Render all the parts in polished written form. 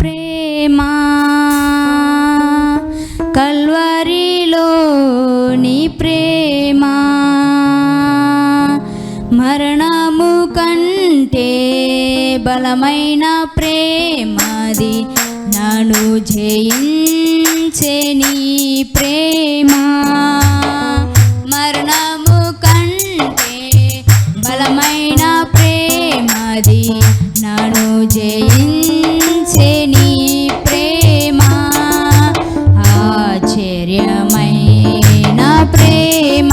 ప్రేమ కల్వరిలో నీ ప్రేమ మరణము కంటే బలమైన ప్రేమది నన్ను జయించే నీ ప్రేమ మరణము కంటే బలమైన ప్రేమది నన్ను జయించే నీ ప్రేమ ఆశ్చర్యమైన ప్రేమ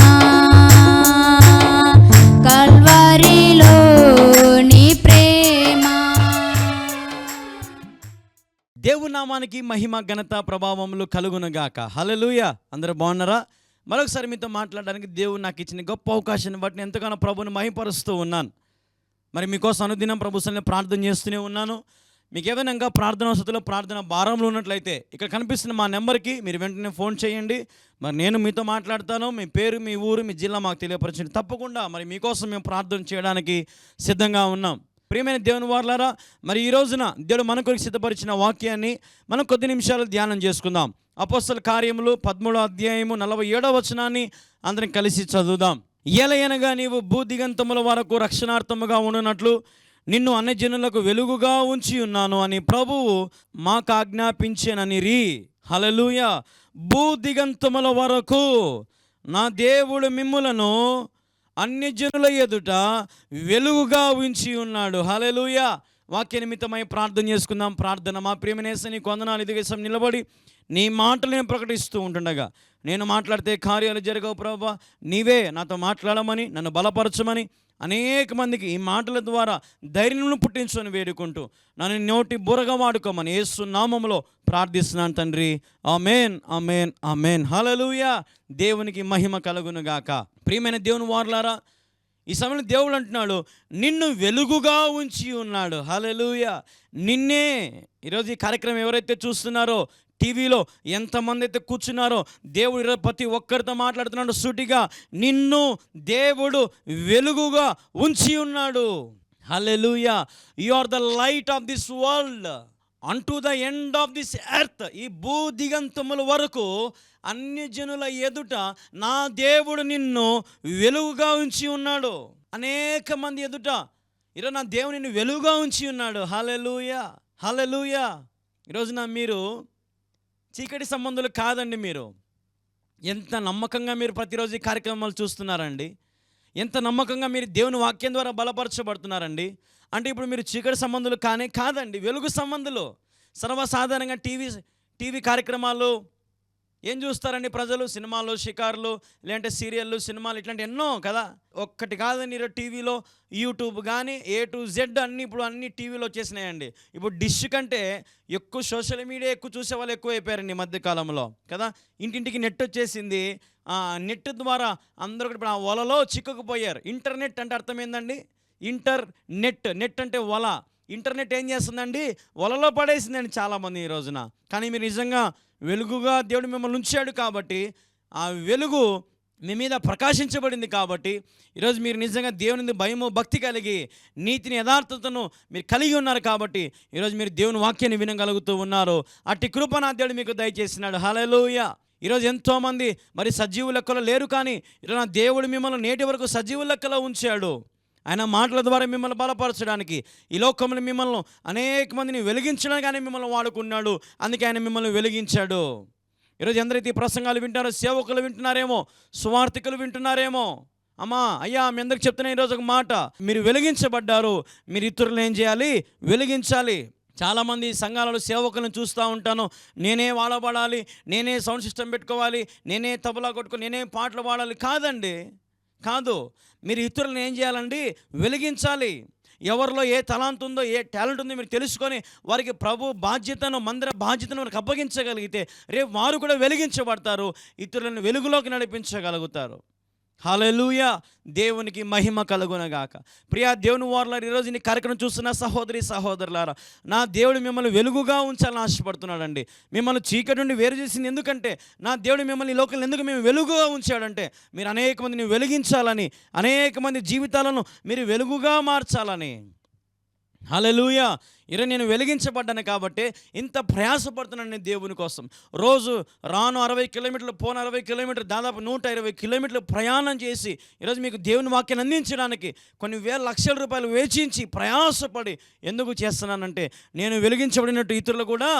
కల్వరిలో నీ ప్రేమ. దేవుని నామానికి మహిమ ఘనత ప్రభావములు కలుగునుగాక. హల్లెలూయా. అందరూ బాగున్నారా? మరొకసారి మీతో మాట్లాడడానికి దేవుడు నాకు ఇచ్చిన గొప్ప అవకాశాన్ని బట్టి నేను ఎంతగానో ప్రభువుని మహిమపరుస్తూ ఉన్నాను. మరి మీకోసం అనుదినం ప్రభు సన్నిధిలో ప్రార్థన చేస్తూనే ఉన్నాను. మీకు ఏదైనా ఇంకా ప్రార్థన వసతిలో ప్రార్థన భారంలో ఉన్నట్లయితే ఇక్కడ కనిపిస్తున్న మా నెంబర్కి మీరు వెంటనే ఫోన్ చేయండి. మరి నేను మీతో మాట్లాడతాను. మీ పేరు, మీ ఊరు, మీ జిల్లా మాకు తెలియపరచండి. తప్పకుండా మరి మీకోసం మేము ప్రార్థన చేయడానికి సిద్ధంగా ఉన్నాం. ప్రియమైన దేవుని వారలారా, మరి ఈ రోజున దేవుడు మన కొరకు సిద్ధపరిచిన వాక్యాన్ని మనం కొద్ది నిమిషాలు ధ్యానం చేసుకుందాం. అపోస్తల కార్యములు 13వ అధ్యాయము 47వ వచనాన్ని అందరం కలిసి చదువుదాం. ఏలయనగా నీవు భూదిగంతముల వరకు రక్షణార్థముగా ఉండునట్లు నిన్ను అన్యజనులకు వెలుగుగా ఉంచి ఉన్నాను అని ప్రభువు మాకు ఆజ్ఞాపించెననిరి. హల్లెలూయా. భూదిగంతముల వరకు నా దేవుడు మిమ్ములను అన్యజనుల ఎదుట వెలుగుగా ఉంచి ఉన్నాడు. హల్లెలూయా. వాక్య నిమిత్తమై ప్రార్థన చేసుకుందాం. ప్రార్థన. మా ప్రియమైన యేసయ్య నీకు వందనాలు. ఇదిగేసం నిలబడి నీ మాటలు నేను ప్రకటిస్తూ ఉంటుండగా నేను మాట్లాడితే కార్యాలు జరగవు ప్రభువా. నీవే నాతో మాట్లాడమని, నన్ను బలపరచమని, అనేక మందికి ఈ మాటల ద్వారా ధైర్యం పుట్టించుకొని వేడుకుంటూ నన్ను నోటి బురగా వాడుకోమని యేసు నామములో ప్రార్థిస్తున్నాను తండ్రి. ఆమేన్, ఆమేన్, ఆమేన్. హల్లెలూయా. దేవునికి మహిమ కలుగునుగాక. ప్రియమైన దేవుని వారలారా, ఈ సమయంలో దేవుడు అంటున్నాడు నిన్ను వెలుగుగా ఉంచి ఉన్నాడు. హల్లెలూయా. నిన్నే ఈరోజు ఈ కార్యక్రమం ఎవరైతే చూస్తున్నారో, టీవీలో ఎంతమంది అయితే కూర్చున్నారో, దేవుడు ఈరోజు ప్రతి ఒక్కరితో మాట్లాడుతున్నాడు సూటిగా. నిన్ను దేవుడు వెలుగుగా ఉంచి ఉన్నాడు. Hallelujah. You are the light of this world unto the end of this earth. ఈ భూ దిగంతముల వరకు అన్యజనుల ఎదుట నా దేవుడు నిన్ను వెలుగుగా ఉంచి ఉన్నాడు. అనేక మంది ఎదుట ఈరోజు నా దేవుడు నిన్ను వెలుగుగా ఉంచి ఉన్నాడు. హల్లెలూయా, హల్లెలూయా. ఈరోజున మీరు చీకటి సంబంధులు కాదండి. మీరు ఎంత నమ్మకంగా మీరు ప్రతిరోజు ఈ కార్యక్రమాలు చూస్తున్నారండి. ఎంత నమ్మకంగా మీరు దేవుని వాక్యం ద్వారా బలపరచబడుతున్నారండి. అంటే ఇప్పుడు మీరు చీకటి సంబంధులు కాదండి, వెలుగు సంబంధులు. సర్వసాధారణంగా టీవీ కార్యక్రమాలు ఏం చూస్తారండి ప్రజలు? సినిమాలు, షికార్లు, లేదంటే సీరియళ్ళు, సినిమాలు, ఇట్లాంటి ఎన్నో కదా. ఒక్కటి కాదండి, ఈరోజు టీవీలో యూట్యూబ్ కానీ A to Z ఇప్పుడు అన్ని టీవీలో వచ్చేసినాయండి. ఇప్పుడు డిష్ కంటే ఎక్కువ సోషల్ మీడియా ఎక్కువ చూసే వాళ్ళు ఎక్కువ అయిపోయారండి ఈ మధ్యకాలంలో కదా. ఇంటింటికి నెట్ వచ్చేసింది. నెట్ ద్వారా అందరూ ఇప్పుడు ఆ వలలో చిక్కుకుపోయారు. ఇంటర్నెట్ అంటే అర్థం ఏందండి? నెట్ అంటే వల. ఇంటర్నెట్ ఏం చేస్తుందండి? వలలో పడేసిందండి చాలామంది ఈ రోజున. కానీ మీరు నిజంగా వెలుగుగా దేవుడు మిమ్మల్ని ఉంచాడు కాబట్టి, ఆ వెలుగు మీ మీద ప్రకాశించబడింది కాబట్టి ఈరోజు మీరు నిజంగా దేవుని భయము, భక్తి కలిగి నీతిని, యథార్థతను మీరు కలిగి ఉన్నారు కాబట్టి ఈరోజు మీరు దేవుని వాక్యాన్ని వినగలుగుతూ ఉన్నారు. అట్టి కృప నా దేవుడు మీకు దయచేసినాడు. హల్లెలూయా. ఈరోజు ఎంతోమంది మరి సజీవు లెక్కలో లేరు, కానీ ఈరోజు నా దేవుడు మిమ్మల్ని నేటి వరకు సజీవు లెక్కలో ఉంచాడు. ఆయన మాటల ద్వారా మిమ్మల్ని బలపరచడానికి, ఈ లోకంలో మిమ్మల్ని అనేక మందిని వెలిగించడానికి ఆయన మిమ్మల్ని వాడుకున్నాడు. అందుకే ఆయన మిమ్మల్ని వెలిగించాడు. ఈరోజు ఎందరైతే ఈ ప్రసంగాలు వింటారో, సేవకులు వింటున్నారేమో, సువార్థికులు వింటున్నారేమో, అమ్మా అయ్యా మీ అందరికి చెప్తున్నా ఈరోజు ఒక మాట, మీరు వెలిగించబడ్డారు. మీరు ఇతరులను ఏం చేయాలి? వెలిగించాలి. చాలామంది సంఘాలలో సేవకులను చూస్తూ ఉంటాను. నేనే వాడబడాలి, నేనే సౌండ్ సిస్టమ్ పెట్టుకోవాలి, నేనే తబలా కొట్టుకొని, నేనే పాటలు పాడాలి. కాదండి, కాదు. మీరు ఇతరులను ఏం చేయాలండి? వెలిగించాలి. ఎవరిలో ఏ తలాంత్ ఉందో, ఏ టాలెంట్ ఉందో మీరు తెలుసుకొని వారికి ప్రభు బాధ్యతను, మందిర బాధ్యతను వారికి అప్పగించగలిగితే రేపు వారు కూడా వెలిగించబడతారు, ఇతరులను వెలుగులోకి నడిపించగలుగుతారు. హల్లెలూయా. దేవునికి మహిమ కలుగునగాక. ప్రియా దేవుని వారలారా, ఈరోజు ఈ కార్యక్రమం చూస్తున్న సహోదరి సహోదరులారా, నా దేవుడు మిమ్మల్ని వెలుగుగా ఉంచాలని ఆశపడుతున్నాడండి. మిమ్మల్ని చీకటి నుండి వేరు చేసింది ఎందుకంటే, నా దేవుడు మిమ్మల్ని ఈ లోకంలో ఎందుకు మేము వెలుగుగా ఉంచాడంటే, మీరు అనేక మందిని వెలిగించాలని, అనేక మంది జీవితాలను మీరు వెలుగుగా మార్చాలని. హల్లెలూయా. ఈరోజు నేను వెలిగించబడ్డాను కాబట్టి ఇంత ప్రయాసపడుతున్నాను నేను దేవుని కోసం. రోజు రాను 60 కిలోమీటర్లు, పోను 60 కిలోమీటర్లు, దాదాపు 120 కిలోమీటర్లు ప్రయాణం చేసి ఈరోజు మీకు దేవుని వాక్యాన్ని అందించడానికి కొన్ని వేల లక్షల రూపాయలు వెచ్చించి ప్రయాసపడి ఎందుకు చేస్తున్నానంటే నేను వెలిగించబడినట్టు ఇతరులు కూడా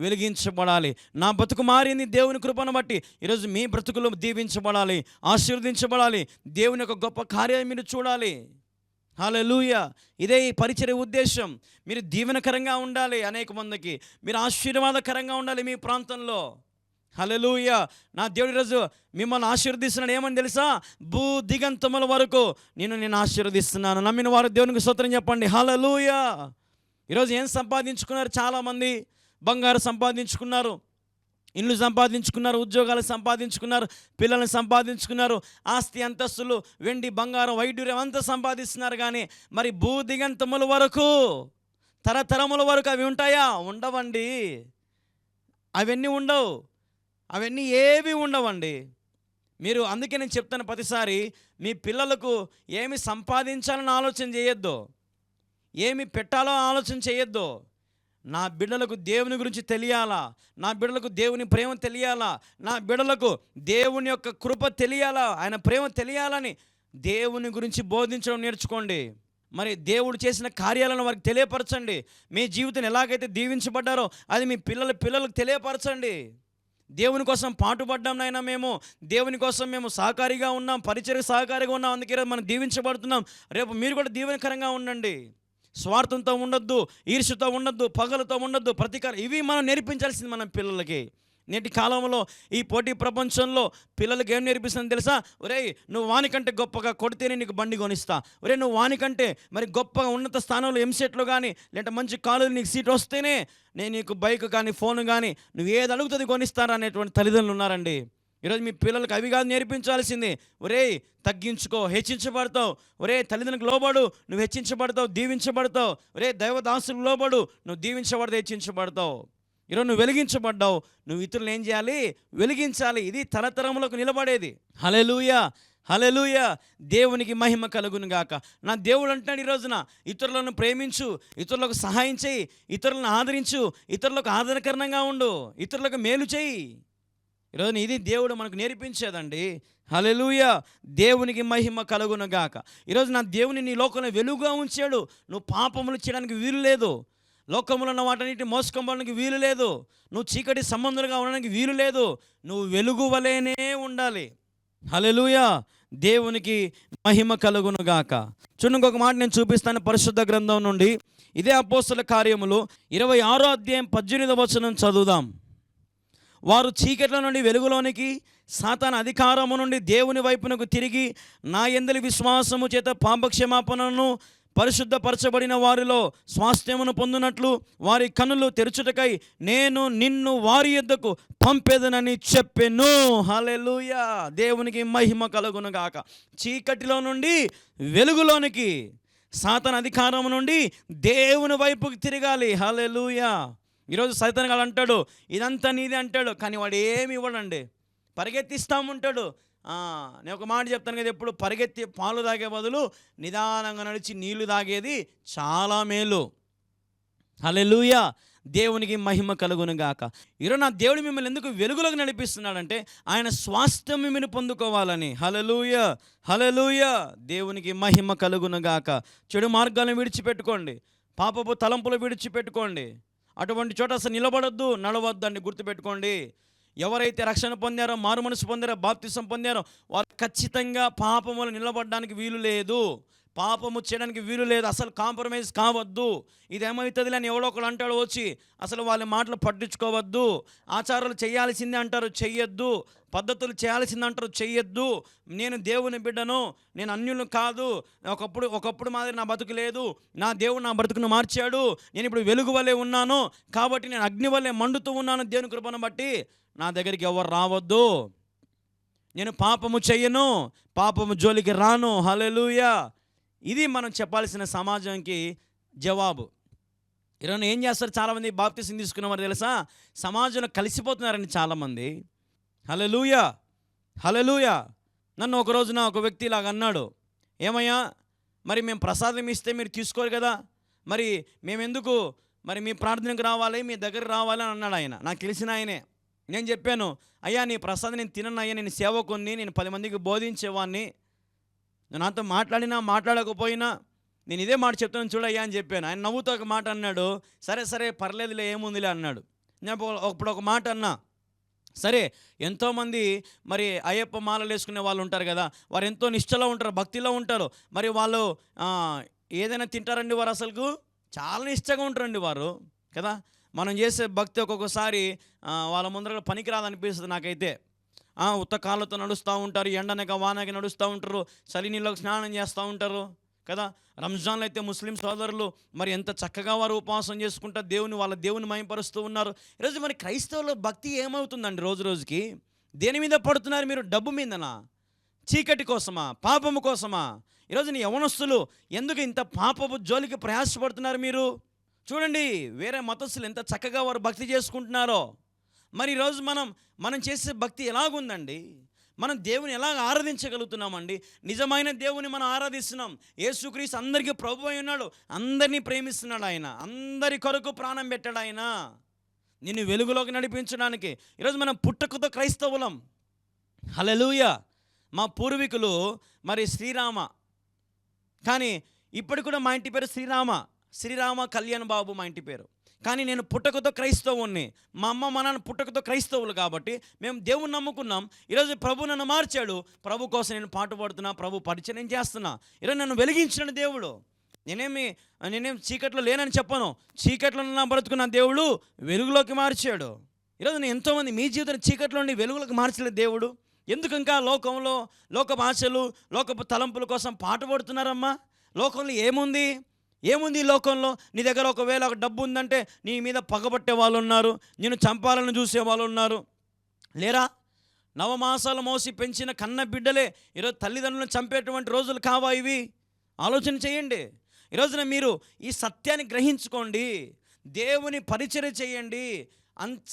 వెలిగించబడాలి. నా బ్రతుకు మారింది దేవుని కృపను బట్టి. ఈరోజు మీ బ్రతుకులు దీవించబడాలి, ఆశీర్వదించబడాలి, దేవుని యొక్క గొప్ప కార్యాన్ని మీరు చూడాలి. హల్లెలూయా. ఇదే ఈ పరిచర్య ఉద్దేశం. మీరు దీవెనకరంగా ఉండాలి, అనేక మందికి మీరు ఆశీర్వాదకరంగా ఉండాలి మీ ప్రాంతంలో. హల్లెలూయా. నా దేవుడి రోజు మిమ్మల్ని ఆశీర్వదిస్తున్నాడు. ఏమని తెలుసా? భూ దిగంతముల వరకు నేను ఆశీర్వదిస్తున్నాను. నమ్మిన వారు దేవునికి స్తోత్రం చెప్పండి. హల్లెలూయా. ఈరోజు ఏం సంపాదించుకున్నారు? చాలామంది బంగారు సంపాదించుకున్నారు, ఇల్లు సంపాదించుకున్నారు, ఉద్యోగాలు సంపాదించుకున్నారు, పిల్లల్ని సంపాదించుకున్నారు, ఆస్తి అంతస్తులు, వెండి బంగారం వైడ్యూర్యం అంతా సంపాదిస్తున్నారు. కానీ మరి భూ దిగంతముల వరకు, తరతరముల వరకు అవి ఉంటాయా? ఉండవండి. అవన్నీ ఉండవు. అవన్నీ ఏవి ఉండవండి. మీరు అందుకే నేను చెప్తాను ప్రతిసారి, మీ పిల్లలకు ఏమి సంపాదించాలని ఆలోచన చేయొద్దు, ఏమి పెట్టాలో ఆలోచన చేయొద్దు. నా బిడ్డలకు దేవుని గురించి తెలియాలా, నా బిడ్డలకు దేవుని ప్రేమ తెలియాలా, నా బిడ్డలకు దేవుని యొక్క కృప తెలియాలా, ఆయన ప్రేమ తెలియాలని దేవుని గురించి బోధించడం నేర్చుకోండి. మరి దేవుడు చేసిన కార్యాలను వారికి తెలియపరచండి. మీ జీవితం ఎలాగైతే దీవించబడ్డారో అది మీ పిల్లలకు తెలియపరచండి. దేవుని కోసం పాటుపడ్డాం నాయన, మేము దేవుని కోసం మేము సహకారిగా ఉన్నాం, పరిచర్య సహకారిగా ఉన్నాం. అందుకే మనం దీవించబడుతున్నాం. రేపు మీరు కూడా దీవెనకరంగా ఉండండి. స్వార్థంతో ఉండొద్దు, ఈర్ష్యతో ఉండొద్దు, పగలతో ఉండొద్దు, ప్రతీకారం. ఇవి మనం నేర్పించాల్సింది మన పిల్లలకి. నేటి కాలంలో ఈ పోటీ ప్రపంచంలో పిల్లలకి ఏం నేర్పిస్తుందని తెలుసా? ఒరేయ్, నువ్వు వానికంటే గొప్పగా కొడితేనే నీకు బండి కొనిస్తా, ఒరే నువ్వు వానికంటే మరి గొప్పగా ఉన్నత స్థానంలో ఎంసెట్లో కానీ లేదంటే మంచి కాలేజీలో నీకు సీట్ వస్తేనే నేను నీకు బైక్ కానీ ఫోన్ కానీ నువ్వు ఏది అడుగుతుంది కొనిస్తారా అనేటువంటి తల్లిదండ్రులు ఉన్నారండి. ఈరోజు మీ పిల్లలకు అవి కాదు నేర్పించాల్సింది. ఒరే తగ్గించుకో, హెచ్చించబడతావు. ఒరే తల్లిదండ్రులకు లోబడు, నువ్వు హెచ్చించబడతావు, దీవించబడతావు. ఒరే దైవదాసులకు లోబడు, నువ్వు దీవించబడతావు, హెచ్చించబడతావు. ఈరోజు నువ్వు వెలిగించబడ్డావు, నువ్వు ఇతరులను ఏం చేయాలి? వెలిగించాలి. ఇది తరతరములకు నిలబడేది. హల్లెలూయా. హల్లెలూయా. దేవునికి మహిమ కలుగును గాక. నా దేవుడు అంటున్నాడు ఈ రోజున, ఇతరులను ప్రేమించు, ఇతరులకు సహాయం చేయి, ఇతరులను ఆదరించు, ఇతరులకు ఆదరణకరంగా ఉండు, ఇతరులకు మేలు చేయి. ఈరోజు ఇది దేవుడు మనకు నేర్పించేదండి. హల్లెలూయా. దేవునికి మహిమ కలుగును గాక. ఈరోజు నా దేవుని నీ లోకంలో వెలుగుగా ఉంచాడు. నువ్వు పాపములు చేయడానికి వీలు లేదు, లోకములో ఉన్న వాటన్నిటిని మోసుకొనడానికి వీలు లేదు, నువ్వు చీకటి సంబంధులుగా ఉండడానికి వీలు లేదు. నువ్వు వెలుగు వలెనే ఉండాలి. హల్లెలూయా. దేవునికి మహిమ కలుగును గాక. చూడండి, ఇంకొక మాట నేను చూపిస్తాను పరిశుద్ధ గ్రంథం నుండి. ఇదే అపోస్తల కార్యములు 26వ అధ్యాయం 18వ వచనం చదువుదాం. వారు చీకట్ల నుండి వెలుగులోనికి, సాతాను అధికారము నుండి దేవుని వైపునకు తిరిగి నా యందలి విశ్వాసము చేత పాపక్షమాపణను పరిశుద్ధపరచబడిన వారిలో స్వాస్థ్యమును పొందినట్లు వారి కన్నులు తెరుచుటకై నేను నిన్ను వారి యొద్దకు పంపేదనని చెప్పెను. హల్లెలూయా. దేవునికి మహిమ కలుగును గాక. చీకటిలో నుండి వెలుగులోనికి, సాతాను అధికారం నుండి దేవుని వైపుకి తిరగాలి. హల్లెలూయా. ఈరోజు సైతాను గాడు అంటాడు ఇదంతా నీదే అంటాడు, కానీ వాడు ఏమి ఇవ్వడండి, పరిగెత్తిస్తాముంటాడు. నేను ఒక మాట చెప్తాను కదా, ఎప్పుడు పరిగెత్తి పాలు తాగే బదులు నిదానంగా నడిచి నీళ్లు తాగేది చాలా మేలు. హల్లెలూయా. దేవునికి మహిమ కలుగును గాక. ఈరోజు నా దేవుడు మిమ్మల్ని ఎందుకు వెలుగులోకి నడిపిస్తున్నాడంటే ఆయన స్వాస్థ్యం మిమ్మల్ని పొందుకోవాలని. హల్లెలూయా. హల్లెలూయా. దేవునికి మహిమ కలుగును గాక. చెడు మార్గాలను విడిచిపెట్టుకోండి, పాపపు తలంపులు విడిచిపెట్టుకోండి. అటువంటి చోట అసలు నిలబడొద్దు, నడవద్దండి. గుర్తుపెట్టుకోండి, ఎవరైతే రక్షణ పొందారో, మారు మనసు పొందారో, బాప్తిసం పొందారో వారు ఖచ్చితంగా పాపములు నిలబడడానికి వీలు లేదు, పాపము చేయడానికి వీలు లేదు. అసలు కాంప్రమైజ్ కావద్దు. ఇదేమవుతుంది అని ఎవడో ఒకడు అంటాడు వచ్చి, అసలు వాళ్ళ మాటలు పట్టించుకోవద్దు. ఆచారాలు చేయాల్సిందే అంటారు, చెయ్యొద్దు. పద్ధతులు చేయాల్సింది అంటారు, చెయ్యొద్దు. నేను దేవుని బిడ్డను, నేను అన్యులను కాదు, ఒకప్పుడు మాదిరి నా బతుకు లేదు, నా దేవుడు నా బ్రతుకును మార్చాడు, నేను ఇప్పుడు వెలుగు వలె ఉన్నాను, కాబట్టి నేను అగ్ని వలె మండుతూ ఉన్నాను. దేవుని కృపను బట్టి నా దగ్గరికి ఎవరు రావద్దు. నేను పాపము చెయ్యను, పాపము జోలికి రాను. హల్లెలూయా. ఇది మనం చెప్పాల్సిన సమాజంకి జవాబు. ఈరోజు ఏం చేస్తారు చాలామంది బాప్తిసం తీసుకున్నవారు తెలుసా? సమాజంలో కలిసిపోతున్నారండి చాలామంది. హల్లెలూయా. హల్లెలూయా. నన్ను ఒక రోజున ఒక వ్యక్తి ఇలాగ అన్నాడు, ఏమయ్యా మరి మేము ప్రసాదం ఇస్తే మీరు తీసుకోరు కదా, మరి మేమెందుకు మరి మీ ప్రార్థనకు రావాలి, మీ దగ్గర రావాలి అని అన్నాడు ఆయన. నాకు తెలిసిన ఆయనే. నేను చెప్పాను, అయ్యా నీ ప్రసాదం నేను తినను అయ్యా, నేను సేవకుని, నేను 10 మందికి బోధించేవాడిని, నువ్వు నాతో మాట్లాడినా మాట్లాడకపోయినా నేను ఇదే మాట చెప్తాను చూడయ్యా అని చెప్పాను. ఆయన నవ్వుతో ఒక మాట అన్నాడు, సరే సరే పర్లేదులే ఏముందిలే అన్నాడు. నేను ఇప్పుడు ఒక మాట అన్నా, సరే ఎంతోమంది మరి అయ్యప్ప మాలలు వేసుకునే వాళ్ళు ఉంటారు కదా, వారు ఎంతో నిష్ఠలో ఉంటారు, భక్తిలో ఉంటారు. మరి వాళ్ళు ఏదైనా తింటారండి, వారు అసలుకు చాలా నిష్ఠగా ఉంటారండి వారు కదా. మనం చేసే భక్తి ఒక్కొక్కసారి వాళ్ళ ముందర పనికిరాదనిపిస్తుంది నాకైతే. ఉత్త కాళ్ళతో నడుస్తూ ఉంటారు, ఎండనక వానక నడుస్తూ ఉంటారు, చలి నీళ్ళకు స్నానం చేస్తూ ఉంటారు కదా. రంజాన్లో అయితే ముస్లిం సోదరులు మరి ఎంత చక్కగా వారు ఉపవాసం చేసుకుంటారు, వాళ్ళ దేవుని మహిమపరుస్తూ ఉన్నారు. ఈరోజు మరి క్రైస్తవుల భక్తి ఏమవుతుందండి రోజు రోజుకి? దేని మీద పడుతున్నారు మీరు? డబ్బు మీదనా? చీకటి కోసమా? పాపము కోసమా? ఈరోజు నీ యవనస్తులు ఎందుకు ఇంత పాపపు జోలికి ప్రయాసపడుతున్నారు మీరు? చూడండి వేరే మతస్థులు ఎంత చక్కగా వారు భక్తి చేసుకుంటున్నారో. మరి ఈరోజు మనం చేసే భక్తి ఎలాగుందండి? మనం దేవుని ఎలాగ ఆరాధించగలుగుతున్నామండి? నిజమైన దేవుని మనం ఆరాధిస్తున్నాం. యేసుక్రీస్తు అందరికీ ప్రభు అయి ఉన్నాడు, అందరినీ ప్రేమిస్తున్నాడు ఆయన, అందరి కొరకు ప్రాణం పెట్టాడు ఆయన, నిన్ను వెలుగులోకి నడిపించడానికి. ఈరోజు మనం పుట్టుకతో క్రైస్తవులం. హల్లెలూయా. మా పూర్వీకులు మరి శ్రీరామ, కానీ ఇప్పటికి కూడా మా ఇంటి పేరు శ్రీరామ కళ్యాణ్ బాబు మా ఇంటి పేరు. కానీ నేను పుట్టకతో క్రైస్తవుని, మా అమ్మ మా నాన్న పుట్టకతో క్రైస్తవులు కాబట్టి మేము దేవుని నమ్ముకున్నాం. ఈరోజు ప్రభు నన్ను మార్చాడు, ప్రభు కోసం నేను పాటు పడుతున్నా, ప్రభు పరిచయం చేస్తున్నా. ఈరోజు నన్ను వెలిగించిన దేవుడు. నేనేం చీకట్లో లేనని చెప్పను, చీకట్లో నా బ్రతుకున్న దేవుడు వెలుగులోకి మార్చాడు. ఈరోజు నేను ఎంతోమంది మీ జీవితం చీకట్లో నుండి వెలుగులోకి మార్చలేదు దేవుడు. ఎందుకు ఇంకా లోకంలో లోకపు ఆశలు, లోకపు తలంపుల కోసం పాటు పడుతున్నారమ్మా? లోకంలో ఏముంది ఈ లోకంలో? నీ దగ్గర ఒకవేళ ఒక డబ్బు ఉందంటే నీ మీద పగబట్టే వాళ్ళు ఉన్నారు, నిన్ను చంపాలని చూసే వాళ్ళు ఉన్నారు, లేరా? నవమాసాలు మోసి పెంచిన కన్న బిడ్డలే ఈరోజు తల్లిదండ్రులను చంపేటువంటి రోజులు కావా ఇవి? ఆలోచన చేయండి. ఈరోజున మీరు ఈ సత్యాన్ని గ్రహించుకోండి, దేవుని పరిచర్య చేయండి,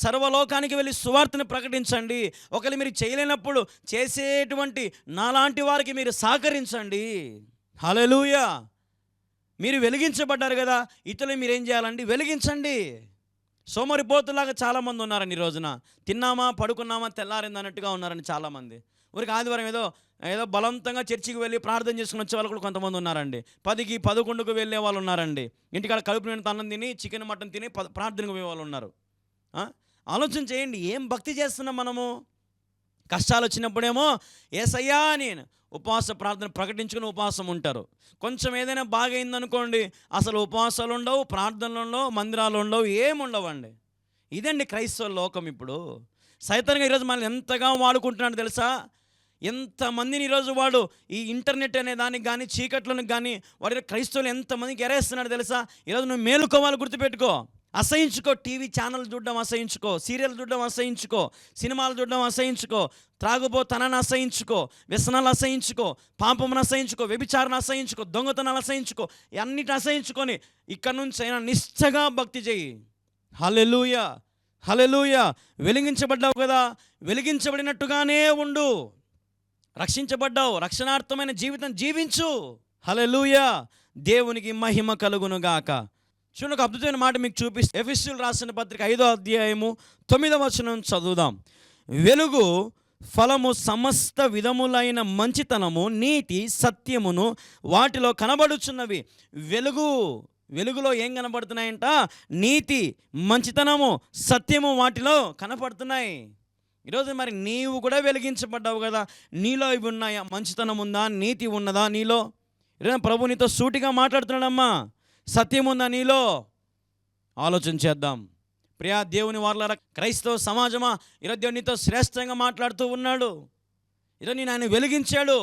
సర్వలోకానికి వెళ్ళి సువార్తను ప్రకటించండి. ఒకవేళ మీరు చేయలేనప్పుడు చేసేటువంటి నాలాంటి వారికి మీరు సహకరించండి. హల్లెలూయా. మీరు వెలిగించబడ్డారు కదా, ఇతరులు మీరు ఏం చేయాలండి? వెలిగించండి. సోమరిపోతులాగా చాలామంది ఉన్నారండి ఈ రోజున. తిన్నామా పడుకున్నామా తెల్లారింది అన్నట్టుగా ఉన్నారండి చాలామంది. ఊరికి ఆదివారం ఏదో బలవంతంగా చర్చికి వెళ్ళి ప్రార్థన చేసుకుని వచ్చే వాళ్ళు కూడా కొంతమంది ఉన్నారండి. 10కి 11కు వెళ్ళే వాళ్ళు ఉన్నారండి. ఇంటికాడ కడుపు నిండా అన్నం తిని చికెన్ మటన్ తిని ప్రార్థనకు పోయే వాళ్ళు ఉన్నారు. ఆలోచన చేయండి, ఏం భక్తి చేస్తున్నాం మనము? కష్టాలు వచ్చినప్పుడేమో యేసయ్యా నేను ఉపవాస ప్రార్థన ప్రకటించుకుని ఉపవాసం ఉంటారు. కొంచెం ఏదైనా బాగైందనుకోండి, అసలు ఉపవాసాలు ఉండవు, ప్రార్థనలు ఉండవు, మందిరాలు ఉండవు, ఏముండవండి. ఇదండి క్రైస్తవ లోకం. ఇప్పుడు సైతాన్గా ఈరోజు మనల్ని ఎంతగా వాడుకుంటున్నాడు తెలుసా? ఎంతమందిని ఈరోజు వాడు ఈ ఇంటర్నెట్ అనే దానికి కానీ చీకట్లకు కానీ వాడి క్రైస్తవులు ఎంతమందికి ఎరేస్తున్నాడు తెలుసా? ఈరోజు నువ్వు మేలుకోవాలి, గుర్తుపెట్టుకో. అసహించుకో, టీవీ ఛానల్ చూడడం అసహించుకో, సీరియల్ చూడడం అసహించుకో, సినిమాలు చూడడం అసహించుకో, త్రాగుబోతనాన్ని అసహించుకో, వ్యసనాలు అసహించుకో, పాపమును అసహించుకో, వ్యభిచారణ అసహించుకో, దొంగతనాలు అసహించుకో, అన్నిటి అసహించుకొని ఇక్కడ నుంచి అయినా నిష్ఠగా భక్తి చేయి. హల్లెలూయా, హల్లెలూయా. వెలిగించబడ్డావు కదా, వెలిగించబడినట్టుగానే ఉండు. రక్షించబడ్డావు, రక్షణార్థమైన జీవితం జీవించు. హల్లెలూయా. దేవునికి మహిమ కలుగునుగాక. చూడండి, ఒక అద్భుతమైన మాట మీకు చూపిస్తే ఎఫెసీయులు రాసిన పత్రిక 5వ అధ్యాయము 9వ వచనం చదువుదాం. వెలుగు ఫలము సమస్త విధములైన మంచితనము, నీతి, సత్యమును వాటిలో కనబడుచున్నవి. వెలుగులో ఏం కనబడుతున్నాయంట? నీతి, మంచితనము, సత్యము వాటిలో కనపడుతున్నాయి. ఈరోజు మరి నీవు కూడా వెలిగించబడ్డావు కదా, నీలో ఇవి ఉన్నాయా? మంచితనం ఉందా? నీతి ఉన్నదా నీలో? ఈరోజు ప్రభు నీతో సూటిగా మాట్లాడుతున్నాడమ్మా. సత్యం ఉందా నీలో? ఆలోచన చేద్దాం. ప్రియా దేవుని వారలారా, క్రైస్తవ సమాజమా, ఈరోజు దేవుడు నీతో శ్రేష్టంగా మాట్లాడుతూ ఉన్నాడు. ఈరోజు నేను ఆయన వెలిగించాడు.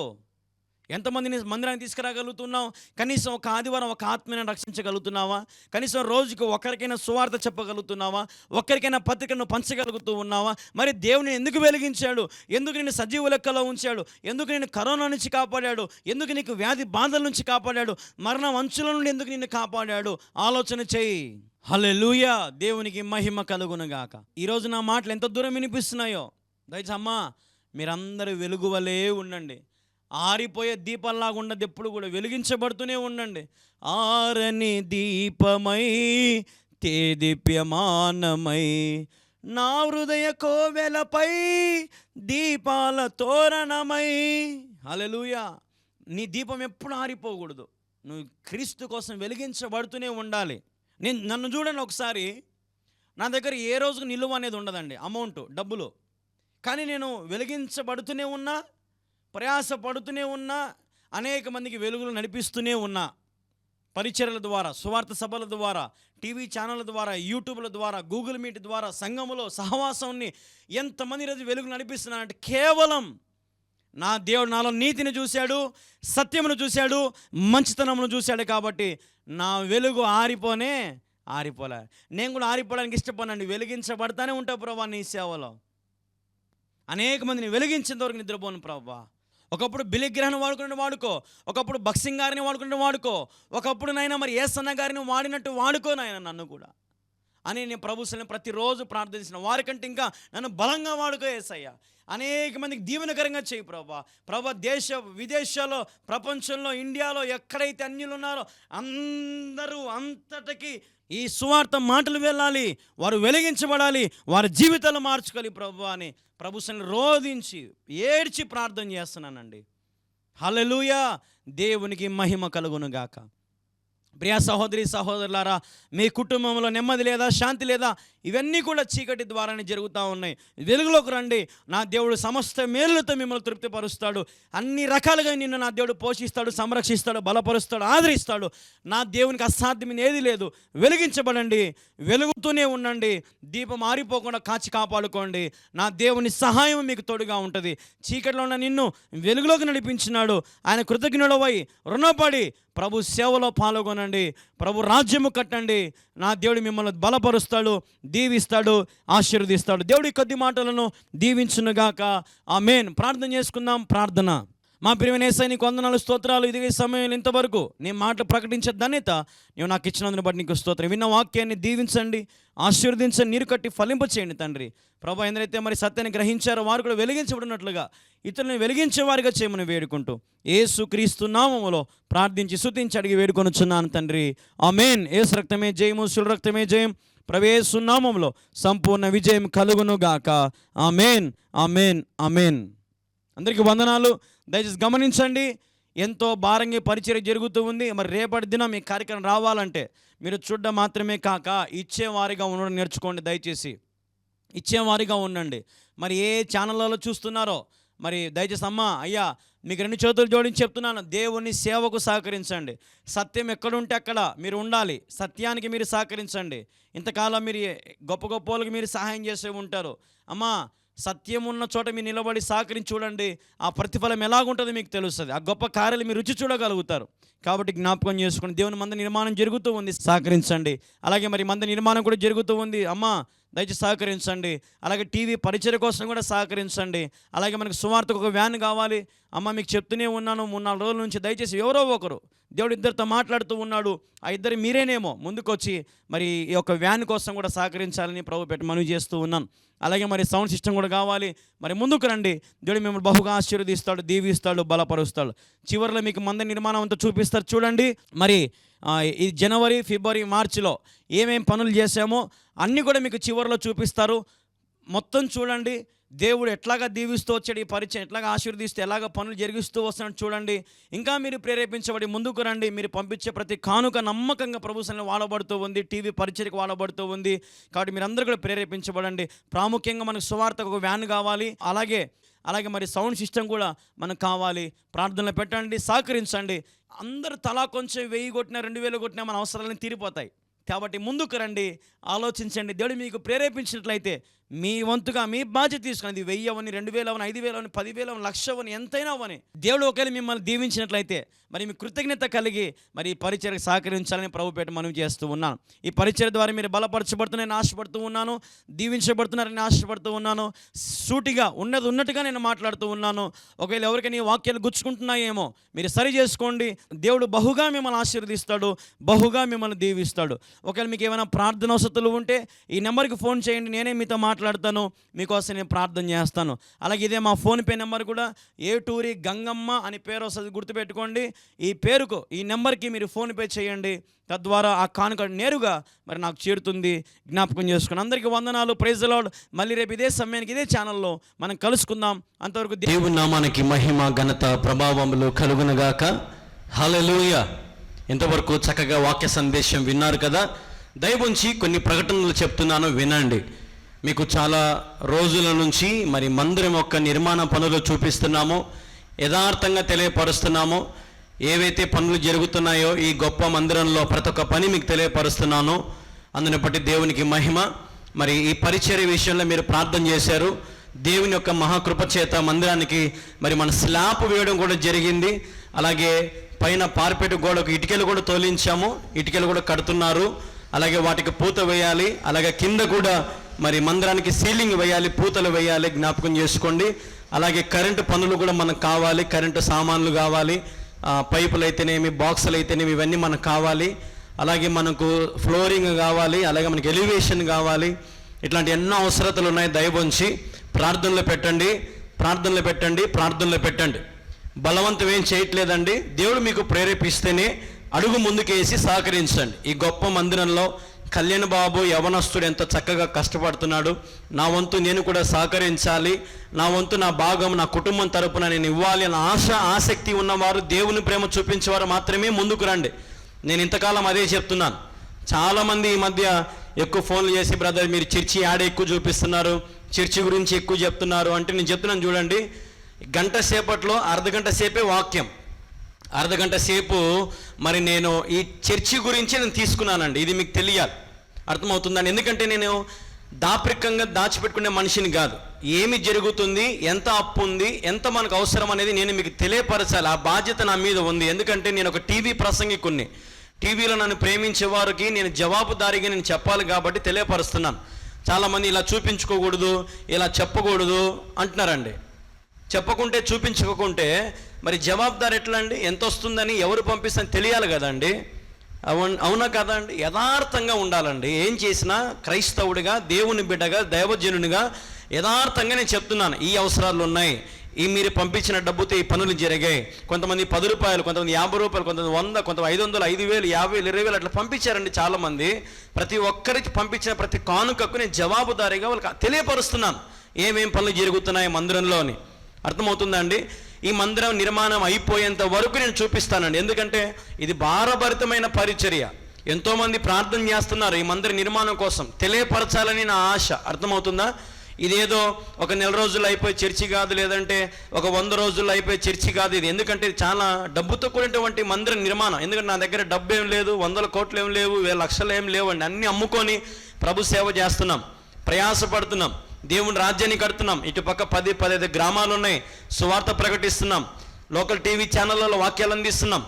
ఎంతమందిని మందిరానికి తీసుకురాగలుగుతున్నావు? కనీసం ఒక ఆదివారం ఒక ఆత్మని రక్షించగలుగుతున్నావా? కనీసం రోజుకు ఒకరికైనా సువార్త చెప్పగలుగుతున్నావా? ఒక్కరికైనా పత్రికను పంచగలుగుతూ ఉన్నావా? మరి దేవుని ఎందుకు వెలిగించాడు? ఎందుకు నేను సజీవ లెక్కలో ఉంచాడు? ఎందుకు నేను కరోనా నుంచి కాపాడాడు? ఎందుకు నీకు వ్యాధి బాధల నుంచి కాపాడాడు? మరణం అంచుల నుండి ఎందుకు నిన్ను కాపాడాడు? ఆలోచన చేయి. హల్లెలూయా. దేవునికి మహిమ కలుగునుగాక. ఈరోజు నా మాటలు ఎంత దూరం వినిపిస్తున్నాయో దయచేసి అమ్మా మీరందరూ వెలుగు వలే ఉండండి. ఆరిపోయే దీపంలాగా ఉండదు, ఎప్పుడు కూడా వెలిగించబడుతూనే ఉండండి. ఆరని దీపమై తేదీప్యమానమై నా హృదయ కోవెలపై దీపాల తోరణమై. హల్లెలూయా. నీ దీపం ఎప్పుడు ఆరిపోకూడదు. నువ్వు క్రీస్తు కోసం వెలిగించబడుతూనే ఉండాలి. నన్ను చూడండి ఒకసారి, నా దగ్గర ఏ రోజుకు నిలువ అనేది ఉండదండి, అమౌంట్ డబ్బులు. కానీ నేను వెలిగించబడుతూనే ఉన్నా, ప్రయాసపడుతూనే ఉన్నా, అనేక మందికి వెలుగులు నడిపిస్తూనే ఉన్నా. పరిచర్యల ద్వారా, సువార్త సభల ద్వారా, టీవీ ఛానళ్ళ ద్వారా, యూట్యూబ్ల ద్వారా, గూగుల్ మీట్ ద్వారా, సంఘములో సహవాసాన్ని ఎంతమంది రోజు వెలుగు నడిపిస్తున్నానంటే కేవలం నా దేవుడు నాలో నీతిని చూశాడు, సత్యమును చూశాడు, మంచితనమును చూశాడు. కాబట్టి నా వెలుగు ఆరిపోలే. నేను కూడా ఆరిపోవడానికి ఇష్టపడినండి. వెలిగించబడతానే ఉంటావు ప్రభా నీ సేవలో. అనేక మందిని వెలిగించేంత వరకు నిద్రపోను ప్రభా. ఒకప్పుడు బిలిగ్రహను వాడుకో, ఒకప్పుడు బక్సింగ్ గారిని వాడుకో, ఒకప్పుడు నాయన మరి యేసన్న గారిని వాడినట్టు వాడుకో నాయన నన్ను కూడా అని నేను ప్రభువుని ప్రతిరోజు ప్రార్థించిన. వారికంటే ఇంకా నన్ను బలంగా వాడుకో యేసయ్య. అనేక మందికి దీవెనకరంగా చేయి ప్రభా. దేశ విదేశాల్లో, ప్రపంచంలో, ఇండియాలో ఎక్కడైతే అన్యులు ఉన్నారో అందరూ అంతటికి ఈ సువార్త మాటలు వెళ్ళాలి, వారు వెలిగించబడాలి, వారి జీవితాలు మార్చుకోవాలి ప్రభు అని ప్రభువుని రోధించి ఏడ్చి ప్రార్థన చేస్తున్నానండి. హల్లెలూయా. దేవునికి మహిమ కలుగును గాక. ప్రియ సహోదరి సహోదరులారా, మీ కుటుంబంలో నెమ్మది లేదా, శాంతి లేదా, ఇవన్నీ కూడా చీకటి ద్వారానే జరుగుతూ ఉన్నాయి. వెలుగులోకి రండి. నా దేవుడు సమస్త మేలులతో మిమ్మల్ని తృప్తిపరుస్తాడు. అన్ని రకాలుగా నిన్ను నా దేవుడు పోషిస్తాడు, సంరక్షిస్తాడు, బలపరుస్తాడు, ఆదరిస్తాడు. నా దేవునికి అసాధ్యమైన ఏది లేదు. వెలిగించబడండి, వెలుగుతూనే ఉండండి. దీపం ఆరిపోకుండా కాచి కాపాడుకోండి. నా దేవుని సహాయం మీకు తోడుగా ఉంటుంది. చీకటిలో ఉన్న నిన్ను వెలుగులోకి నడిపించినాడు. ఆయన కృతజ్ఞుడవై రుణపడి ప్రభు సేవలో పాల్గొనండి. ప్రభు రాజ్యము కట్టండి. నా దేవుడు మిమ్మల్ని బలపరుస్తాడు, దీవిస్తాడు, ఆశీర్వదిస్తాడు. దేవుడి కొద్ది మాటలను దీవించునుగాక. ఆమేన్. ప్రార్థన చేసుకుందాం. ప్రార్థన. మా ప్రియమైన యేసయ్య నీకు వందనాలు, స్తోత్రాలు. ఇది సమయంలో ఇంతవరకు నీ మాటలు ప్రకటించే ధన్యత నీవు నాకు ఇచ్చినందుని బట్టి నీకు స్తోత్రం. విన్న వాక్యాన్ని దీవించండి, ఆశీర్వదించండి, నీరు కట్టి ఫలింప చేయండి తండ్రి. ప్రభు ఎందరైతే మరి సత్యాన్ని గ్రహించారో వారు కూడా వెలిగించబడినట్లుగా ఇతరులను వెలిగించేవారిగా చేయమని వేడుకుంటూ యేసు క్రీస్తు నామములో ప్రార్థించి స్తుతించి అడిగి వేడుకొనుచున్నాను తండ్రి. ఆమేన్. యేసు రక్తమే జయము, శిల రక్తమే జయం. ప్రభు యేసు నామములో సంపూర్ణ విజయం కలుగును గాక. ఆమేన్, ఆమేన్, ఆమేన్. అందరికీ వందనాలు. దయచేసి గమనించండి, ఎంతో భారంగా పరిచర్య జరుగుతూ ఉంది. మరి రేపటి దినం ఈ కార్యక్రమం రావాలంటే మీరు చూడడం మాత్రమే కాక ఇచ్చేవారిగా ఉండడం నేర్చుకోండి. దయచేసి ఇచ్చేవారిగా ఉండండి. మరి ఏ ఛానళ్ళలో చూస్తున్నారో మరి దయచేసి అయ్యా మీకు 2 చేతులు జోడించి చెప్తున్నాను, దేవుని సేవకు సహకరించండి. సత్యం ఎక్కడుంటే అక్కడ మీరు ఉండాలి. సత్యానికి మీరు సహకరించండి. ఇంతకాలం మీరు గొప్ప గొప్ప వాళ్ళకి మీరు సహాయం చేసే ఉంటారు. సత్యం ఉన్న చోట మీరు నిలబడి సహకరించి చూడండి. ఆ ప్రతిఫలం ఎలాగుంటుందో మీకు తెలుస్తుంది. ఆ గొప్ప కార్యాలు మీరు రుచి చూడగలుగుతారు. కాబట్టి జ్ఞాపకం చేసుకుని దేవుని మంద నిర్మాణం జరుగుతూ ఉంది, సహకరించండి. అలాగే మరి మంద నిర్మాణం కూడా జరుగుతూ ఉంది. దయచేసి సహకరించండి. అలాగే టీవీ పరిచయ కోసం కూడా సహకరించండి. అలాగే మనకు సువార్తకు ఒక వ్యాన్ కావాలి. మీకు చెప్తూనే ఉన్నాను 3-4 రోజుల నుంచి. దయచేసి ఎవరో ఒకరు, దేవుడు ఇద్దరితో మాట్లాడుతూ ఉన్నాడు. ఆ ఇద్దరు మీరేనేమో ముందుకొచ్చి మరి ఈ యొక్క వ్యాన్ కోసం కూడా సహకరించాలని ప్రభు పెట్టి మనవి చేస్తూ ఉన్నాను. అలాగే మరి సౌండ్ సిస్టమ్ కూడా కావాలి. మరి ముందుకు రండి. దేవుడు మిమ్మల్ని బహుగా ఆశీర్వదిస్తాడు, దీవిస్తాడు, బలపరుస్తాడు. చివరిలో మీకు మంద నిర్మాణం అంతా చూపిస్తారు చూడండి. మరి ఈ జనవరి, ఫిబ్రవరి, మార్చిలో ఏమేం పనులు చేశామో అన్నీ కూడా మీకు చివరిలో చూపిస్తారు. మొత్తం చూడండి. దేవుడు ఎట్లాగా దీవిస్తూ వచ్చాడు, ఈ పరిచయం ఎట్లాగా ఆశీర్వదిస్తూ ఎలాగ పనులు జరిగిస్తూ వస్తున్నాడు చూడండి. ఇంకా మీరు ప్రేరేపించబడి ముందుకు రండి. మీరు పంపించే ప్రతి కానుక నమ్మకంగా ప్రభు సన్నిధిలో వాడబడుతూ ఉంది, టీవీ పరిచయకు వాడబడుతూ ఉంది. కాబట్టి మీరందరూ కూడా ప్రేరేపించబడండి. ప్రాముఖ్యంగా మనకు సువార్తకు ఒక వ్యాన్ కావాలి. అలాగే మరి సౌండ్ సిస్టమ్ కూడా మనకు కావాలి. ప్రార్థనలు పెట్టండి, సహకరించండి. అందరూ తలా కొంచెం 1000 కొట్టినా 2000 కొట్టినా మన అవసరాలను తీరిపోతాయి. కాబట్టి ముందుకు రండి, ఆలోచించండి. దేవుడు మీకు ప్రేరేపించినట్లయితే మీ వంతుగా మీ బాధ్యత తీసుకుని, అది 1000 అవని, 2000 అవని, 5000 అవని, 10,000 అవని, 1,00,000 అవని, ఎంతైనా అవని దేవుడు ఒకవేళ మిమ్మల్ని దీవించినట్లయితే మరి మీ కృతజ్ఞత కలిగి మరి ఈ పరిచర్యకు సహకరించాలని ప్రభు పేట మనవి చేస్తూ ఉన్నాను. ఈ పరిచర్య ద్వారా మీరు బలపరచబడుతున్నారని ఆశపడుతూ ఉన్నాను, దీవించబడుతున్నారని ఆశపడుతూ ఉన్నాను. సూటిగా ఉన్నట్టుగా నేను మాట్లాడుతూ ఉన్నాను. ఒకవేళ ఎవరికైనా ఈ వాక్యాలు గుచ్చుకుంటున్నాయేమో మీరు సరి చేసుకోండి. దేవుడు బహుగా మిమ్మల్ని ఆశీర్వదిస్తాడు, బహుగా మిమ్మల్ని దీవిస్తాడు. ఒకవేళ మీకు ఏమైనా ప్రార్థన వసతులు ఉంటే ఈ నెంబర్కి ఫోన్ చేయండి. నేనే మీతో మాట్లాడతాను, మీకోసం నేను ప్రార్థన చేస్తాను. అలాగే ఇదే మా ఫోన్పే నెంబర్ కూడా ఏటూరి గంగమ్మ అని పేరు వస్తుంది, గుర్తుపెట్టుకోండి. ఈ పేరుకు, ఈ నెంబర్కి మీరు ఫోన్పే చేయండి. తద్వారా ఆ కానుక నేరుగా మరి నాకు చేరుతుంది. జ్ఞాపకం చేసుకుని అందరికీ వందనాలు. Praise the lord. మళ్ళీ రేపు ఇదే సమయానికి ఇదే ఛానల్లో మనం కలుసుకుందాం. అంతవరకు దేవుని నామానికి మహిమ, ఘనత, ప్రభావములు కలుగునగాక. హల్లెలూయా. ఇంతవరకు చక్కగా వాక్య సందేశం విన్నారు కదా. దయవుంచి కొన్ని ప్రకటనలు చెప్తున్నాను, వినండి. మీకు చాలా రోజుల నుంచి మరి మందిరం యొక్క నిర్మాణ పనులు చూపిస్తున్నాము, యథార్థంగా తెలియపరుస్తున్నాము. ఏవైతే పనులు జరుగుతున్నాయో ఈ గొప్ప మందిరంలో ప్రతి ఒక్క పని మీకు తెలియపరుస్తున్నాను. అందుని బట్టి దేవునికి మహిమ. మరి ఈ పరిచర్య విషయంలో మీరు ప్రార్థన చేశారు. దేవుని యొక్క మహాకృప చేత మందిరానికి మరి మన స్లాబ్ వేయడం కూడా జరిగింది. అలాగే పైన పార్పెట్ గోడకు ఇటుకలు కూడా తోలించాము, ఇటుకలు కూడా కడుతున్నారు. అలాగే వాటికి పూత వేయాలి. అలాగే కింద కూడా మరి మందిరానికి సీలింగ్ వేయాలి, పూతలు వేయాలి. జ్ఞాపకం చేసుకోండి. అలాగే కరెంటు పనులు కూడా మనకు కావాలి, కరెంటు సామాన్లు కావాలి, పైపులు అయితేనేమి, బాక్సులు అయితేనేమి, ఇవన్నీ మనకు కావాలి. అలాగే మనకు ఫ్లోరింగ్ కావాలి, అలాగే మనకి ఎలివేషన్ కావాలి. ఇట్లాంటి ఎన్నో అవసరతలు ఉన్నాయి. దయవుంచి ప్రార్థనలు పెట్టండి, ప్రార్థనలు పెట్టండి, ప్రార్థనలు పెట్టండి. బలవంతం ఏం చేయట్లేదండి. దేవుడు మీకు ప్రేరేపిస్తేనే అడుగు ముందుకేసి సహకరించండి. ఈ గొప్ప మందిరంలో కళ్యాణ్ బాబు యవనస్తుడు ఎంత చక్కగా కష్టపడుతున్నాడు. నా వంతు నేను కూడా సహకరించాలి, నా వంతు, నా భాగం, నా కుటుంబం తరపున నేను ఇవ్వాలి అన్న ఆసక్తి ఉన్నవారు, దేవుని ప్రేమ చూపించేవారు మాత్రమే ముందుకు రండి. నేను ఇంతకాలం అదే చెప్తున్నాను. చాలామంది ఈ మధ్య ఎక్కువ ఫోన్లు చేసి, బ్రదర్ మీరు చర్చి యాడ ఎక్కువ చూపిస్తున్నారు, చర్చి గురించి ఎక్కువ చెప్తున్నారు అంటే నేను చెప్తున్నాను చూడండి. గంట సేపట్లో అర్ధగంట సేపే వాక్యం, అర్ధగంట సేపు మరి నేను ఈ చర్చి గురించి నేను తీసుకున్నానండి. ఇది మీకు తెలియాలి, అర్థమవుతుందండి. ఎందుకంటే నేను దాపరికంగా దాచిపెట్టుకునే మనిషిని కాదు. ఏమి జరుగుతుంది, ఎంత అప్పు ఉంది, ఎంత మనకు అవసరం అనేది నేను మీకు తెలియపరచాలి. ఆ బాధ్యత నా మీద ఉంది. ఎందుకంటే నేను ఒక టీవీ ప్రసంగికుణ్ణి. టీవీలో నన్ను ప్రేమించే వారికి నేను జవాబుదారీగా నేను చెప్పాలి కాబట్టి తెలియపరుస్తున్నాను. చాలామంది ఇలా చూపించుకోకూడదు, ఇలా చెప్పకూడదు అంటున్నారండి. చెప్పకుంటే, చూపించుకోకుంటే మరి జవాబుదారు ఎట్లా అండి? ఎంత వస్తుందని, ఎవరు పంపిస్తుందని తెలియాలి కదండి. అవునా కదా అండి? యథార్థంగా ఉండాలండి. ఏం చేసినా క్రైస్తవుడిగా, దేవుని బిడ్డగా, దైవజనునిగా యథార్థంగా నేను చెప్తున్నాను. ఈ అవసరాలు ఉన్నాయి, ఈ మీరు పంపించిన డబ్బుతో ఈ పనులు జరిగాయి. కొంతమంది 10 రూపాయలు, కొంతమంది 50 రూపాయలు, కొంతమంది 100, కొంతమంది 500, 5,000, 50,000, 20,000 అట్లా పంపించారండి చాలామంది. ప్రతి ఒక్కరికి పంపించిన ప్రతి కానుకకు నేను జవాబుదారీగా వాళ్ళకి తెలియపరుస్తున్నాను ఏమేం పనులు జరుగుతున్నాయి మందిరంలోని. అర్థమవుతుందండి. ఈ మందిరం నిర్మాణం అయిపోయేంత వరకు నేను చూపిస్తానండి. ఎందుకంటే ఇది భారభరితమైన పరిచర్య. ఎంతోమంది ప్రార్థన చేస్తున్నారు ఈ మందిర నిర్మాణం కోసం, తెలియపరచాలని నా ఆశ. అర్థమవుతుందా? ఇదేదో ఒక నెల రోజులు అయిపోయి చర్చి కాదు, లేదంటే ఒక 100 రోజుల్లో అయిపోయి చర్చి కాదు ఇది. ఎందుకంటే చాలా డబ్బుతో కూడినటువంటి మందిర నిర్మాణం. ఎందుకంటే నా దగ్గర డబ్బు ఏం లేదు, 100 కోట్లు ఏం లేవు, 1,000 లక్షలు ఏం లేవు అండి. అన్నీ అమ్ముకొని ప్రభు సేవ చేస్తున్నాం, ప్రయాసపడుతున్నాం, దేవుని రాజ్యాన్ని కడుతున్నాం. ఇటుపక్క 10-15 గ్రామాలు ఉన్నాయి, సువార్త ప్రకటిస్తున్నాం, లోకల్ టీవీ ఛానళ్ళలో వాక్యాలు అందిస్తున్నాం.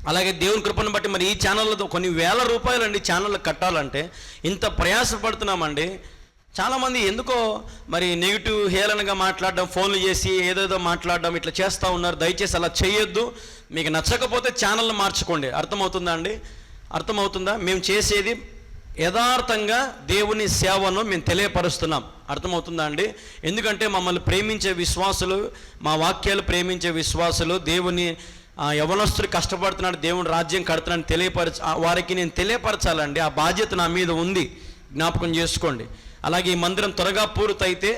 అలాగే దేవుని కృపను బట్టి మరి ఈ ఛానళ్ళతో కొన్ని వేల రూపాయలు అండి ఛానళ్ళు కట్టాలంటే. ఇంత ప్రయాసపడుతున్నామండి. చాలామంది ఎందుకో మరి నెగిటివ్, హేళనగా మాట్లాడడం, ఫోన్లు చేసి ఏదేదో మాట్లాడడం ఇట్లా చేస్తూ ఉన్నారు. దయచేసి అలా చేయొద్దు. మీకు నచ్చకపోతే ఛానల్ని మార్చుకోండి. అర్థమవుతుందా అండి? అర్థమవుతుందా? మేము చేసేది యథార్థంగా దేవుని సేవను మేము తెలియపరుస్తున్నాం. అర్థమవుతుందా అండి? ఎందుకంటే మమ్మల్ని ప్రేమించే విశ్వాసులు, మా వాక్యాలు ప్రేమించే విశ్వాసులు, దేవుని యవనస్తుడు కష్టపడుతున్నాడు, దేవుని రాజ్యం కడుతున్నాడని వారికి నేను తెలియపరచాలండి. ఆ బాధ్యత నా మీద ఉంది, జ్ఞాపకం చేసుకోండి. అలాగే ఈ మందిరం త్వరగా పూర్తయితే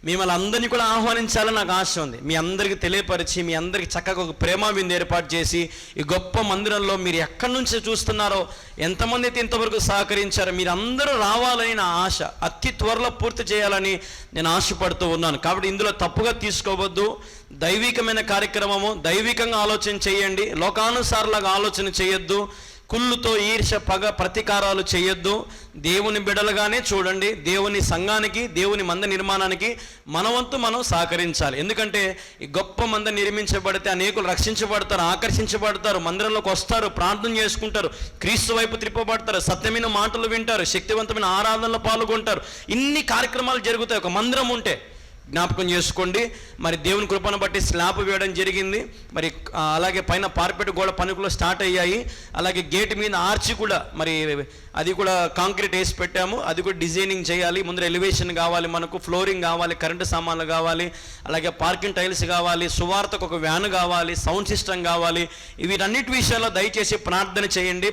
మిమ్మల్ని అందరినీ కూడా ఆహ్వానించాలని నాకు ఆశ ఉంది. మీ అందరికీ తెలియపరిచి, మీ అందరికీ చక్కగా ఒక ప్రేమ విందు ఏర్పాటు చేసి, ఈ గొప్ప మందిరంలో మీరు ఎక్కడి నుంచి చూస్తున్నారో, ఎంతమంది అయితే ఇంతవరకు సహకరించారో, మీరు అందరూ రావాలని నా ఆశ. అతి త్వరలో పూర్తి చేయాలని నేను ఆశపడుతూ ఉన్నాను. కాబట్టి ఇందులో తప్పుగా తీసుకోవద్దు. దైవికమైన కార్యక్రమము, దైవికంగా ఆలోచన చేయండి, లోకానుసారులాగా ఆలోచన చేయొద్దు. కుళ్ళుతో, ఈర్ష, పగ, ప్రతీకారాలు చేయొద్దు. దేవుని బిడలుగానే చూడండి. దేవుని సంఘానికి, దేవుని మంద నిర్మాణానికి మన వంతు మనం సహకరించాలి. ఎందుకంటే ఈ గొప్ప మంద నిర్మించబడితే అనేకులు రక్షించబడతారు, ఆకర్షించబడతారు, మందిరంలోకి వస్తారు, ప్రార్థన చేసుకుంటారు, క్రీస్తు వైపు త్రిప్పబడతారు, సత్యమైన మాటలు వింటారు, శక్తివంతమైన ఆరాధనలో పాల్గొంటారు. ఇన్ని కార్యక్రమాలు జరుగుతాయి ఒక మందిరం ఉంటే. జ్ఞాపకం చేసుకోండి. మరి దేవుని కృపను బట్టి స్లాబ్ వేయడం జరిగింది. మరి అలాగే పైన పార్పెట్ గోడ పనులు స్టార్ట్ అయ్యాయి. అలాగే గేట్ మీద ఆర్చి కూడా మరి అది కూడా కాంక్రీట్ వేసి పెట్టాము. అది కూడా డిజైనింగ్ చేయాలి. ముందర ఎలివేషన్ కావాలి, మనకు ఫ్లోరింగ్ కావాలి, కరెంటు సామాన్లు కావాలి, అలాగే పార్కింగ్ టైల్స్ కావాలి, సువార్తకు ఒక వ్యాన్ కావాలి, సౌండ్ సిస్టమ్ కావాలి. వీటన్నిటి విషయాల్లో దయచేసి ప్రార్థన చేయండి.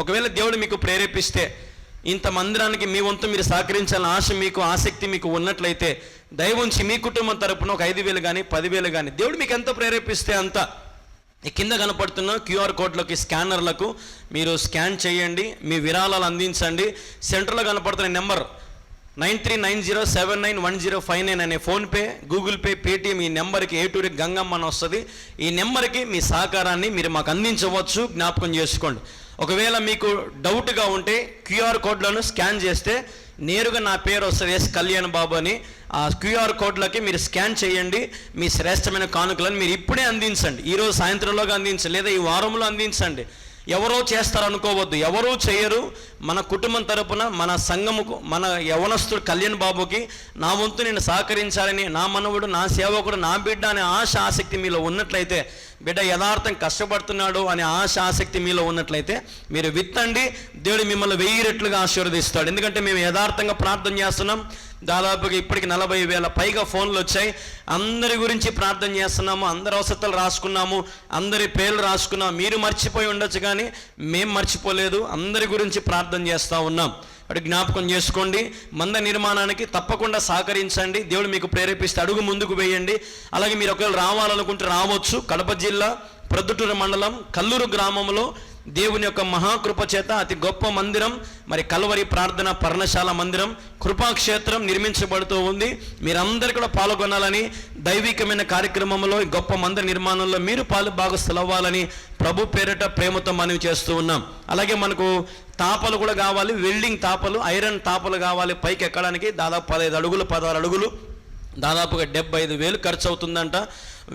ఒకవేళ దేవుడు మీకు ప్రేరేపిస్తే ఇంత మందిరానికి మీ వంతు మీరు సహకరించాలని ఆశ మీకు ఆసక్తి మీకు ఉన్నట్లయితే దయవుంచి మీ కుటుంబం తరపున ఒక 5,000 కానీ 10,000 కానీ దేవుడు మీకు ఎంత ప్రేరేపిస్తే అంత ఈ కింద కనపడుతున్న QR కోడ్లకి స్కానర్లకు మీరు స్కాన్ చేయండి, మీ విరాళాలు అందించండి. సెంటర్లో కనపడుతున్న నెంబర్ 9390791059 అనే ఫోన్పే, గూగుల్ పే, పేటిఎం ఈ నెంబర్కి ఏటూరి గంగమ్మ అని వస్తుంది. ఈ నెంబర్కి మీ సహకారాన్ని మీరు మాకు అందించవచ్చు. జ్ఞాపకం చేసుకోండి. ఒకవేళ మీకు డౌట్గా ఉంటే QR కోడ్లను స్కాన్ చేస్తే నేరుగా నా పేరు వస్తుంది, ఎస్ కళ్యాణ్ బాబు అని. ఆ QR కోడ్లకి మీరు స్కాన్ చేయండి. మీ శ్రేష్టమైన కానుకలను మీరు ఇప్పుడే అందించండి. ఈరోజు సాయంత్రంలోగా అందించండి, లేదా ఈ వారంలో అందించండి. ఎవరో చేస్తారనుకోవద్దు, ఎవరూ చేయరు. మన కుటుంబం తరపున మన సంఘముకు, మన యవనస్తుడు కళ్యాణ్ బాబుకి నా వంతు నేను సహకరించాలని, నా మనవుడు, నా సేవకుడు, నా బిడ్డ అనే ఆశ ఆసక్తి మీలో ఉన్నట్లయితే, బిడ్డ యథార్థం కష్టపడుతున్నాడు అనే ఆశ ఆసక్తి మీలో ఉన్నట్లయితే మీరు విత్తండి. దేవుడు మిమ్మల్ని 1000 రెట్లుగా ఆశీర్వదిస్తాడు. ఎందుకంటే మేము యథార్థంగా ప్రార్థన చేస్తున్నాం. దాదాపుగా ఇప్పటికి 40,000 పైగా ఫోన్లు వచ్చాయి. అందరి గురించి ప్రార్థన చేస్తున్నాము, అందరి అవసరాలు రాసుకున్నాము, అందరి పేర్లు రాసుకున్నాము. మీరు మర్చిపోయి ఉండొచ్చు కానీ మేము మర్చిపోలేదు. అందరి గురించి ప్రార్థన చేస్తూ ఉన్నాం. అటు జ్ఞాపకం చేసుకోండి. మంద నిర్మాణానికి తప్పకుండా సహకరించండి. దేవుడు మీకు ప్రేరేపిస్తే అడుగు ముందుకు వేయండి. అలాగే మీరు ఒకవేళ రావాలనుకుంటే రావచ్చు. కడప జిల్లా ప్రొద్దుటూరు మండలం కల్లూరు గ్రామంలో దేవుని యొక్క మహాకృప చేత అతి గొప్ప మందిరం, మరి కల్వరి ప్రార్థన పర్ణశాల మందిరం, కృపాక్షేత్రం నిర్మించబడుతూ ఉంది. మీరందరూ కూడా పాల్గొనాలని, దైవికమైన కార్యక్రమంలో ఈ గొప్ప మందిర నిర్మాణంలో మీరు భాగస్థులు అవ్వాలని ప్రభు పేరిట ప్రేమతో మనవి చేస్తూ ఉన్నాం. అలాగే మనకు తాపలు కూడా కావాలి, వెల్డింగ్ తాపలు, ఐరన్ తాపలు కావాలి. పైకి ఎక్కడానికి దాదాపు 15 అడుగులు 16 అడుగులు దాదాపుగా 75,000 ఖర్చు అవుతుందంట.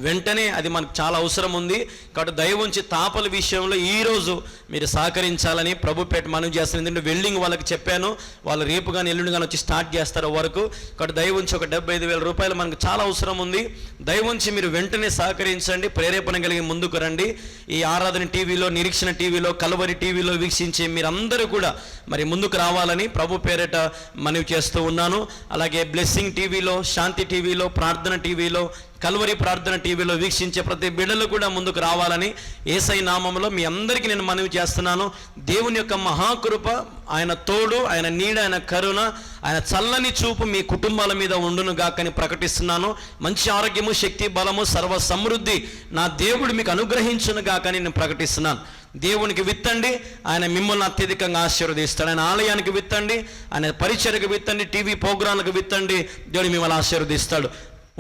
వెంటనే అది మనకు చాలా అవసరం ఉంది. కాబట్టి దయవుంచి తాపల విషయంలో ఈరోజు మీరు సహకరించాలని ప్రభుపేట మనవి చేస్తాను. ఎందుకంటే వెల్డింగ్ వాళ్ళకి చెప్పాను, వాళ్ళు రేపు కానీ ఎల్లుండి కానీ వచ్చి స్టార్ట్ చేస్తారు వరకు. కాబట్టి దయవుంచి ఒక 75,000 రూపాయలు మనకు చాలా అవసరం ఉంది. దయవుంచి మీరు వెంటనే సహకరించండి, ప్రేరేపణ కలిగి ముందుకు రండి. ఈ ఆరాధన టీవీలో, నిరీక్షణ టీవీలో, కల్వరి టీవీలో వీక్షించే మీరందరూ కూడా మరి ముందుకు రావాలని ప్రభు పేరిట మనవి చేస్తూ ఉన్నాను. అలాగే బ్లెస్సింగ్ టీవీలో, శాంతి టీవీలో, ప్రార్థన టీవీలో, కల్వరి ప్రార్థన టీవీలో వీక్షించే ప్రతి బిడ్డలు కూడా ముందుకు రావాలని యేసయ్య నామములో మీ అందరికీ నేను మనవి చేస్తున్నాను. దేవుని యొక్క మహాకృప, ఆయన తోడు, ఆయన నీడ, ఆయన కరుణ, ఆయన చల్లని చూపు మీ కుటుంబాల మీద ఉండును గాకని ప్రకటిస్తున్నాను. మంచి ఆరోగ్యము, శక్తి, బలము, సర్వ సమృద్ధి నా దేవుడు మీకు అనుగ్రహించును గాకని నేను ప్రకటిస్తున్నాను. దేవునికి విత్తండి, ఆయన మిమ్మల్ని అత్యధికంగా ఆశీర్వదిస్తాడు. ఆయన ఆలయానికి విత్తండి, ఆయన పరిచర్యకు విత్తండి, టీవీ ప్రోగ్రాంలకు విత్తండి. దేవుడు మిమ్మల్ని ఆశీర్వదిస్తాడు.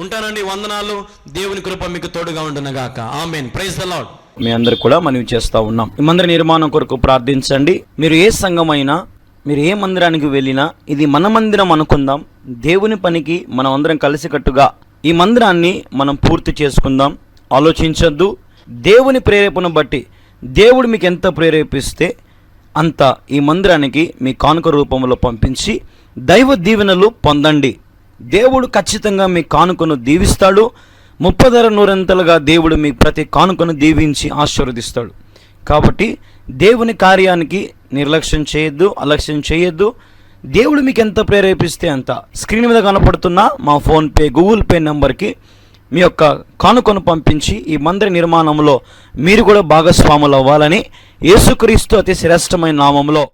ఉంటానండి. వందనాలు. దేవుని కృప మీకు తోడుగా ఉండునుగాక. ఆమేన్. Praise the lord. మీ అందరు కూడా మనవి చేస్తూ ఉన్నాం. ఈ మందిర నిర్మాణం కొరకు ప్రార్థించండి. మీరు ఏ సంఘమైనా, మీరు ఏ మందిరానికి వెళ్ళినా ఇది మన మందిరం అనుకుందాం. దేవుని పనికి మనం అందరం కలిసికట్టుగా ఈ మందిరాన్ని మనం పూర్తి చేసుకుందాం. ఆలోచించొద్దు. దేవుని ప్రేరేపణ బట్టి దేవుడు మీకు ఎంత ప్రేరేపిస్తే అంత ఈ మందిరానికి మీ కానుక రూపంలో పంపించి దైవ దీవెనలు పొందండి. దేవుడు ఖచ్చితంగా మీ కానుకను దీవిస్తాడు. 30 100 దేవుడు మీ ప్రతి కానుకను దీవించి ఆశీర్వదిస్తాడు. కాబట్టి దేవుని కార్యానికి నిర్లక్ష్యం చేయొద్దు, అలక్ష్యం చేయొద్దు. దేవుడు మీకు ఎంత ప్రేరేపిస్తే అంత స్క్రీన్ మీద కనపడుతున్న మా ఫోన్పే, గూగుల్ పే నెంబర్కి మీ యొక్క కానుకను పంపించి ఈ మందిర నిర్మాణంలో మీరు కూడా భాగస్వాములు అవ్వాలని యేసుక్రీస్తు అతి శ్రేష్టమైన నామములో